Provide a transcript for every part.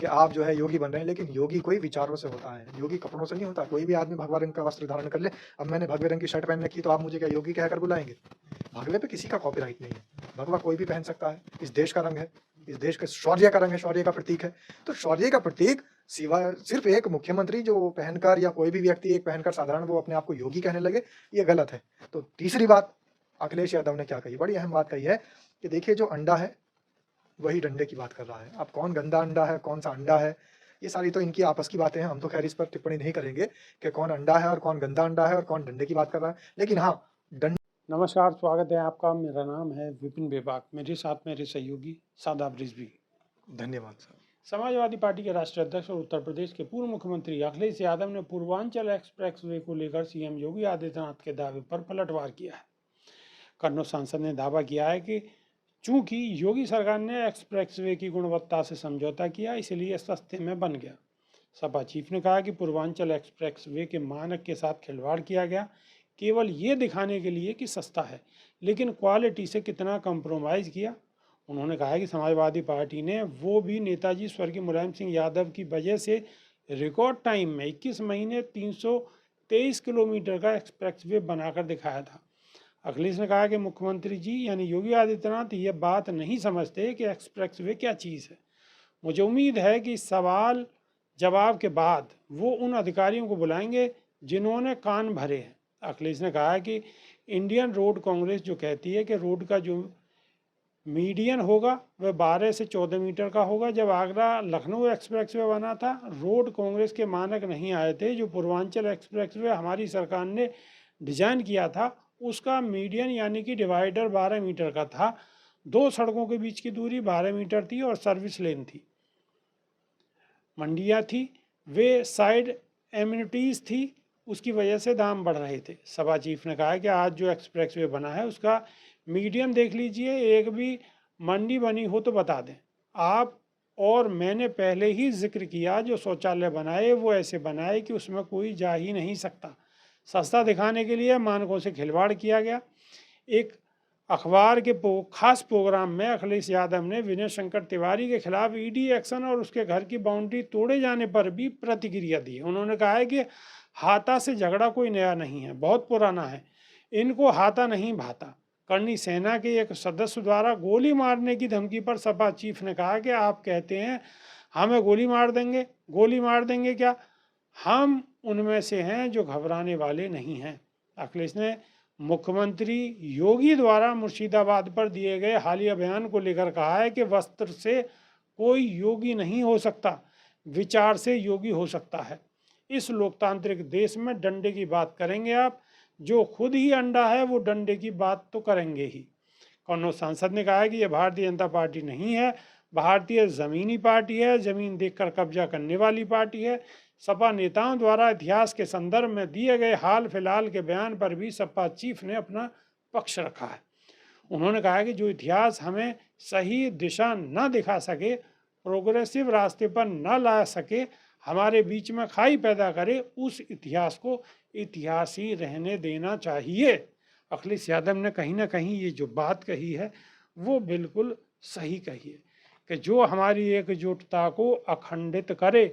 कि आप जो है योगी बन रहे हैं, लेकिन योगी कोई विचारों से होता है, योगी कपड़ों से नहीं होता। कोई भी आदमी भगवा रंग का वस्त्र धारण कर ले, अब मैंने भगवे रंग की शर्ट पहन रखी तो आप मुझे क्या योगी कहकर बुलाएँगे? भगवे पे किसी का कॉपीराइट नहीं है, भगवा कोई भी पहन सकता है, इस देश का रंग है, इस देश के शौर्य का रंग है, शौर्य का प्रतीक है। तो शौर्य का प्रतीक सिवाय सिर्फ़ एक मुख्यमंत्री जो पहनकर या कोई भी व्यक्ति एक पहनकर साधारण वो अपने आप को योगी कहने लगे, ये गलत है। तो तीसरी बात अखिलेश यादव ने क्या कही, बड़ी अहम बात कही है कि देखिए जो अंडा है, वही डंडे की बात कर रहा है। अब कौन गंदा अंडा है, कौन-सा अंडा है, ये सारी तो इनकी आपस की बातें हैं, हम तो खैर इस पर टिप्पणी नहीं करेंगे कि कौन अंडा है और कौन गंदा अंडा है और कौन डंडे की बात कर रहा है। लेकिन हाँ, डं नमस्कार, स्वागत है आपका। मेरा नाम है विपिन बेबाक। मेरे साथ मेरे सहयोगी शादाब रिजवी। धन्यवाद सर। समाजवादी पार्टी के राष्ट्रीय अध्यक्ष और उत्तर प्रदेश के पूर्व मुख्यमंत्री अखिलेश यादव ने पूर्वांचल एक्सप्रेसवे को लेकर सीएम योगी आदित्यनाथ के दावे पर पलटवार किया है। कन्नौज सांसद ने दावा किया है कि चूंकि योगी सरकार ने एक्सप्रेसवे की गुणवत्ता से समझौता किया, इसलिए सस्ते में बन गया। सपा चीफ ने कहा कि पूर्वांचल एक्सप्रेसवे के मानक के साथ खिलवाड़ किया गया, केवल ये दिखाने के लिए कि सस्ता है, लेकिन क्वालिटी से कितना कंप्रोमाइज़ किया। उन्होंने कहा कि समाजवादी पार्टी ने वो भी नेताजी स्वर्गीय मुलायम सिंह यादव की वजह से रिकॉर्ड टाइम में 21 महीने 323 किलोमीटर का एक्सप्रेसवे बनाकर दिखाया था। अखिलेश ने कहा कि मुख्यमंत्री जी यानी योगी आदित्यनाथ ये बात नहीं समझते कि एक्सप्रेसवे क्या चीज़ है। मुझे उम्मीद है कि सवाल जवाब के बाद वो उन अधिकारियों को बुलाएंगे जिन्होंने कान भरे हैं। अखिलेश ने कहा कि इंडियन रोड कांग्रेस जो कहती है कि रोड का जो मीडियन होगा वह 12 से 14 मीटर का होगा। जब आगरा लखनऊ एक्सप्रेसवे बना था, रोड कांग्रेस के मानक नहीं आए थे। जो पूर्वांचल एक्सप्रेसवे हमारी सरकार ने डिजाइन किया था, उसका मीडियन यानी कि डिवाइडर 12 मीटर का था। दो सड़कों के बीच की दूरी 12 मीटर थी और सर्विस लेन थी, मंडियाँ थी, वे साइड एम्यूनिटीज़ थी, उसकी वजह से दाम बढ़ रहे थे। सभा चीफ ने कहा कि आज जो एक्सप्रेसवे बना है उसका मीडियम देख लीजिए, एक भी मंडी बनी हो तो बता दें आप। और मैंने पहले ही जिक्र किया, जो शौचालय बनाए वो ऐसे बनाए कि उसमें कोई जा ही नहीं सकता। सस्ता दिखाने के लिए मानकों से खिलवाड़ किया गया। एक अखबार के खास प्रोग्राम में अखिलेश यादव ने विनय शंकर तिवारी के खिलाफ ईडी एक्शन और उसके घर की बाउंड्री तोड़े जाने पर भी प्रतिक्रिया दी। उन्होंने कहा है कि हाथा से झगड़ा कोई नया नहीं है, बहुत पुराना है, इनको हाथा नहीं भाता। करनी सेना के एक सदस्य द्वारा गोली मारने की धमकी पर सपा चीफ ने कहा कि आप कहते हैं हमें गोली मार देंगे क्या? हम उनमें से हैं जो घबराने वाले नहीं हैं। अखिलेश ने मुख्यमंत्री योगी द्वारा मुर्शिदाबाद पर दिए गए हालिया बयान को लेकर कहा है कि वस्त्र से कोई योगी नहीं हो सकता, विचार से योगी हो सकता है। इस लोकतांत्रिक देश में डंडे की बात करेंगे आप, जो खुद ही अंडा है वो डंडे की बात तो करेंगे ही। कन्नौज सांसद ने कहा है कि यह भारतीय जनता पार्टी नहीं है, भारतीय ज़मीनी पार्टी है, ज़मीन देखकर कब्जा करने वाली पार्टी है। सपा नेताओं द्वारा इतिहास के संदर्भ में दिए गए हाल फिलहाल के बयान पर भी सपा चीफ ने अपना पक्ष रखा है। उन्होंने कहा कि जो इतिहास हमें सही दिशा न दिखा सके, प्रोग्रेसिव रास्ते पर न ला सके, हमारे बीच में खाई पैदा करे, उस इतिहास को इतिहास ही रहने देना चाहिए। अखिलेश यादव ने कहीं ना कहीं ये जो बात कही है वो बिल्कुल सही कही है कि जो हमारी एकजुटता को अखंडित करे,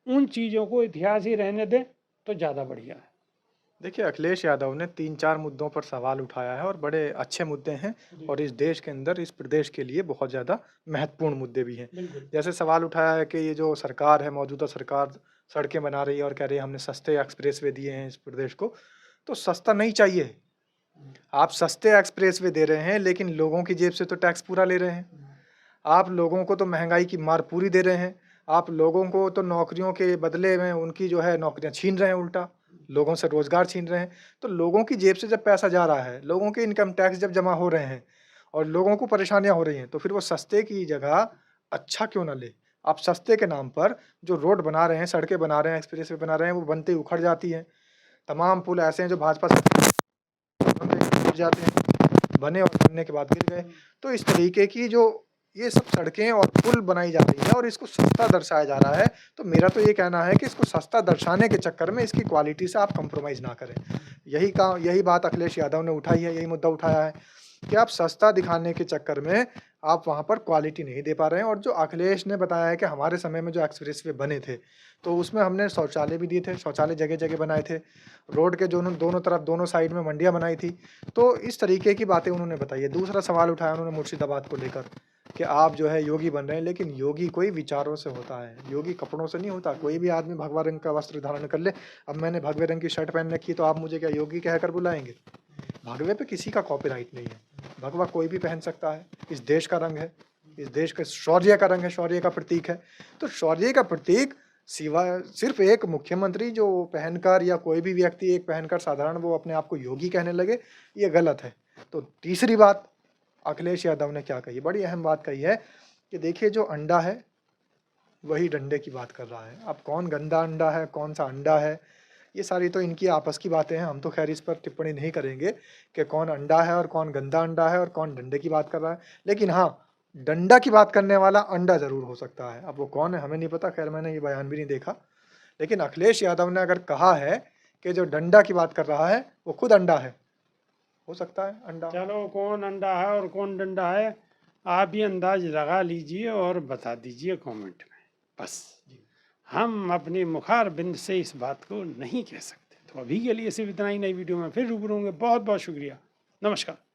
उन चीज़ों को इतिहास ही रहने दें तो ज़्यादा बढ़िया है। देखिए, अखिलेश यादव ने 3-4 मुद्दों पर सवाल उठाया है और बड़े अच्छे मुद्दे हैं और इस देश के अंदर, इस प्रदेश के लिए बहुत ज़्यादा महत्वपूर्ण मुद्दे भी हैं। बिल्कुल। जैसे सवाल उठाया है कि ये जो सरकार है, मौजूदा सरकार सड़कें बना रही है और कह रही है हमने सस्ते एक्सप्रेसवे दिए हैं इस प्रदेश को, तो सस्ता नहीं चाहिए। आप सस्ते एक्सप्रेसवे दे रहे हैं, लेकिन लोगों की जेब से तो टैक्स पूरा ले रहे हैं। आप लोगों को तो महँगाई की मार पूरी दे रहे हैं। आप लोगों को तो नौकरियों के बदले में उनकी जो है नौकरियाँ छीन रहे हैं उल्टा, लोगों से रोज़गार छीन रहे हैं। तो लोगों की जेब से जब पैसा जा रहा है, लोगों के इनकम टैक्स जब जमा हो रहे हैं और लोगों को परेशानियाँ हो रही हैं, तो फिर वो सस्ते की जगह अच्छा क्यों ना ले? आप सस्ते के नाम पर जो रोड बना रहे हैं, सड़कें बना रहे हैं, एक्सप्रेसवे बना रहे हैं, वो बनते ही उखड़ जाती हैं। तमाम पुल ऐसे हैं जो भाजपा सरकार बनते ही टूट जाते हैं, बने और बनने के बाद गिर गए। तो इस तरीके की जो ये सब सड़कें और पुल बनाई जा रही है और इसको सस्ता दर्शाया जा रहा है, तो मेरा तो ये कहना है कि इसको सस्ता दर्शाने के चक्कर में इसकी क्वालिटी से आप कॉम्प्रोमाइज़ ना करें। यही बात अखिलेश यादव ने उठाई है, यही मुद्दा उठाया है कि आप सस्ता दिखाने के चक्कर में आप वहाँ पर क्वालिटी नहीं दे पा रहे हैं। और जो अखिलेश ने बताया है कि हमारे समय में जो एक्सप्रेसवे बने थे, तो उसमें हमने शौचालय भी दिए थे, शौचालय जगह-जगह बनाए थे, रोड के दोनों दोनों तरफ दोनों साइड में मंडियाँ बनाई थी। तो इस तरीके की बातें उन्होंने बताई है। दूसरा सवाल उठाया उन्होंने मुर्शिदाबाद को लेकर कि आप जो है योगी बन रहे हैं, लेकिन योगी कोई विचारों से होता है, योगी कपड़ों से नहीं होता। कोई भी आदमी भगवा रंग का वस्त्र धारण कर ले, अब मैंने भगवे रंग की शर्ट पहन रखी है, तो आप मुझे क्या योगी कहकर बुलाएँगे? भगवे पे किसी का कॉपीराइट नहीं है। भगवा कोई भी पहन सकता है। इस देश का रंग है, इस देश के शौर्य का रंग है, शौर्य का प्रतीक है। तो शौर्य का प्रतीक सिवाय सिर्फ़ एक मुख्यमंत्री जो पहनकर या कोई भी व्यक्ति एक पहनकर साधारण वो अपने आप को योगी कहने लगे, ये गलत है। तो तीसरी बात अखिलेश यादव ने क्या कही, बड़ी अहम बात कही है कि देखिए जो अंडा है, वही डंडे की बात कर रहा है। अब कौन गंदा अंडा है, कौन-सा अंडा है, ये सारी तो इनकी आपस की बातें हैं। हम तो ख़ैर इस पर टिप्पणी नहीं करेंगे कि कौन अंडा है और कौन गंदा अंडा है और कौन डंडे की बात कर रहा है। लेकिन हाँ, डंडा की बात करने वाला अंडा ज़रूर हो सकता है। अब वो कौन है हमें नहीं पता, ख़ैर मैंने ये बयान भी नहीं देखा। लेकिन अखिलेश यादव ने अगर कहा है कि जो डंडा की बात कर रहा है, वो खुद अंडा है। हो सकता है अंडा। चलो कौन अंडा है और कौन डंडा है, आप ही अंदाज लगा लीजिए और बता दीजिए कमेंट में। बस हम अपने मुखार बिंद से इस बात को नहीं कह सकते। तो अभी के लिए सिर्फ इतना ही। नई वीडियो में फिर रूबरू होंगे। बहुत बहुत शुक्रिया। नमस्कार।